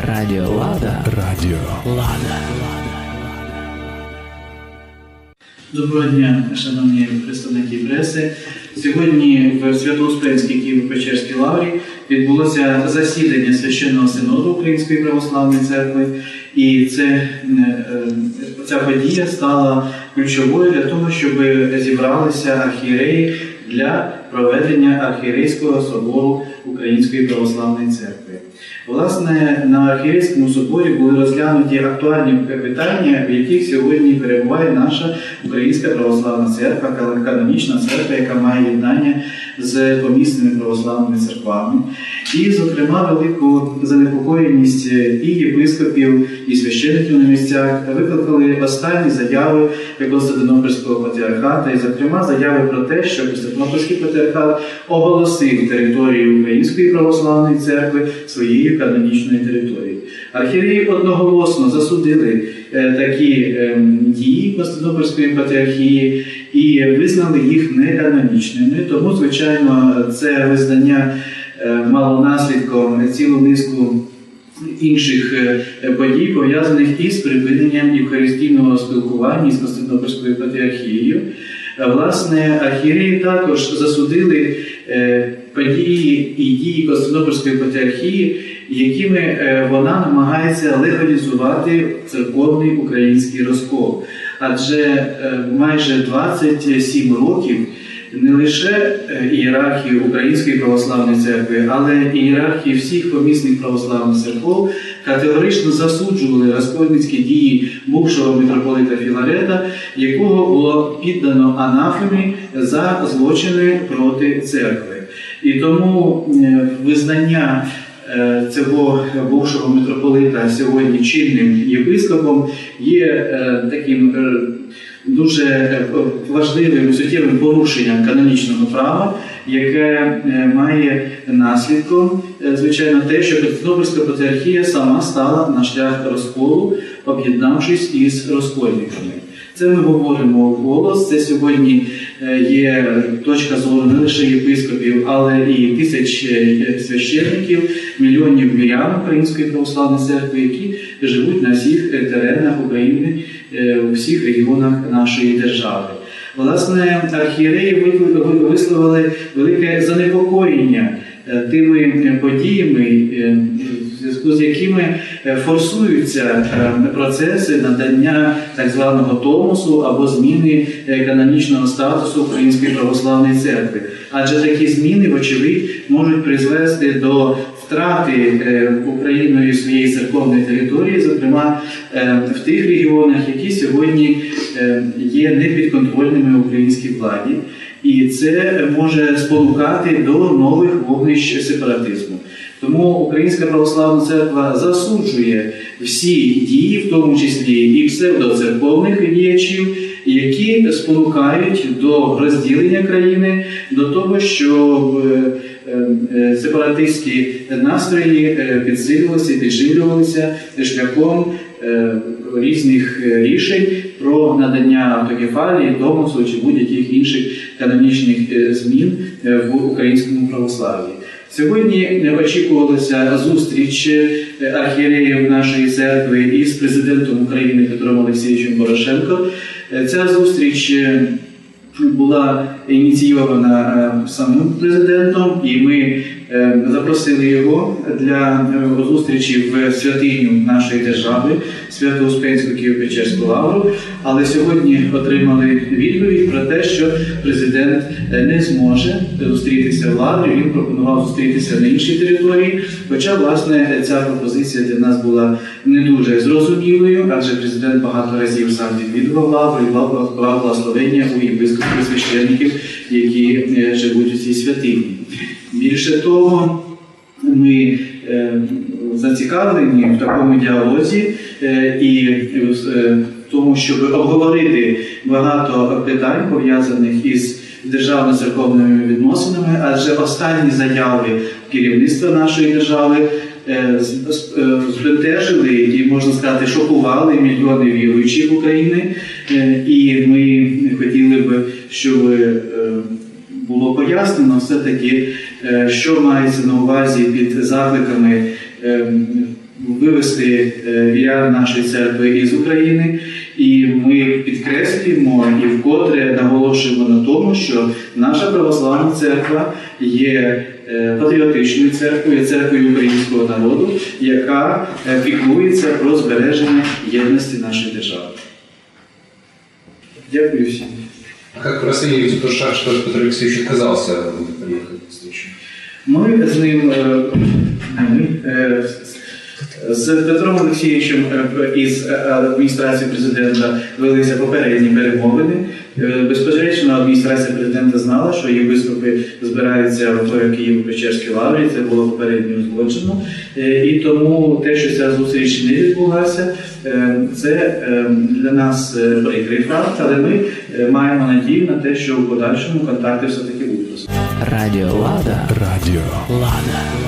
Радіо Лада. Радіо Лада. Доброго дня, шановні представники преси. Сьогодні в Свято-Успенській Києво-Печерській лаврі відбулося засідання Священного Синоду Української Православної Церкви, і ця подія стала ключовою для того, щоб зібралися архієреї для проведення архієрейського собору Української Православної Церкви. Власне, на архієрейському соборі були розглянуті актуальні питання, в яких сьогодні перебуває наша Українська Православна Церква, канонічна церква, яка має єднання з помісними православними церквами. І, зокрема, велику занепокоєність і єпископів, і священиків на місцях викликали останні заяви Константинопольського патріархата, і, зокрема, заяви про те, що Константинопольський патріархат оголосив територію Української Православної Церкви своєю канонічною територією. Архієреї одноголосно засудили такі дії Константинопольської патріархії і визнали їх неканонічними. Тому, звичайно, це визнання мало наслідком цілу низку інших подій, пов'язаних із припиненням євхаристійного спілкування з Константинопольською патріархією. Власне, архієреї також засудили події і дії Константинопольської патріархії, якими вона намагається легалізувати церковний український розкол. Адже майже 27 років не лише ієрархії Української Православної Церкви, але і ієрархії всіх помісних православних церков категорично засуджували розкольницькі дії бувшого митрополита Філарета, якого було піддано анафемі за злочини проти церкви. І тому визнання цього бувшого митрополита сьогодні чинним єпископом є таким дуже важливим, суттєвим порушенням канонічного права, яке має наслідком, звичайно, те, що Константинопольська патріархія сама стала на шлях розколу, об'єднавшись із розкольниками. Це ми говоримо вголос, це сьогодні є точка зору не лише єпископів, але і тисяч священників, мільйонів вірян Української Православної Церкви, які живуть на всіх теренах України, у всіх регіонах нашої держави. Власне, архієреї висловили велике занепокоєння тими подіями, в зв'язку з якими форсуються процеси надання так званого томосу або зміни канонічного статусу Української Православної Церкви. Адже такі зміни, вочевидь, можуть призвести до втрати Україною своєї церковної території, зокрема в тих регіонах, які сьогодні є непідконтрольними українській владі. І це може спонукати до нових вогнищ сепаратизму. Тому Українська Православна Церква засуджує всі дії, в тому числі і псевдоцерковних діячів, які спонукають до розділення країни, до того, щоб сепаратистські настрої підсилювалися і підживлювалися шляхом різних рішень про надання автокефалії, томосу чи будь-яких інших канонічних змін в українському православ'ї. Сьогодні очікувалася зустріч архієреїв нашої церкви із президентом України Петром Олексійовичем Порошенком. Ця зустріч була ініційована самим президентом, і ми запросили його для зустрічі в святиню нашої держави, Свято-Успенську Києво-Печерську лавру, але сьогодні отримали відповідь про те, що президент не зможе зустрітися в лаврі, він пропонував зустрітися на іншій території, хоча, власне, ця пропозиція для нас була не дуже зрозумілою, адже президент багато разів сам відвідував лавру і брав благословення у єпископів і священників, які живуть у цій святині. Більше того, ми зацікавлені в такому діалозі і в тому, щоб обговорити багато питань, пов'язаних із державно-церковними відносинами, адже останні заяви керівництва нашої держави збентежили і, можна сказати, шокували мільйони віруючих України. І ми хотіли б, щоб було пояснено все-таки, що мається на увазі під закликами вивести вірян нашої церкви із України. І ми підкреслюємо і вкотре наголошуємо на тому, що наша православна церква є патріотичною церквою, церквою українського народу, яка піклується про збереження єдності нашої держави. Дякую всім. А как расцениваете тот шаг, что Петр Алексеевич отказался приехать на встречу? Ми з ним, з Петром Олексійовичем із адміністрації президента велися попередні перемовини. Безпосередньо адміністрація президента знала, що її виступи збираються в Києво-Печерській лаврі, це було попередньо узгоджено. І тому те, що ця зустріч не відбулася, це для нас прикрий факт, але ми маємо надію на те, що в подальшому контакти все-таки будуть. Радіо Лада. Радіо Лада.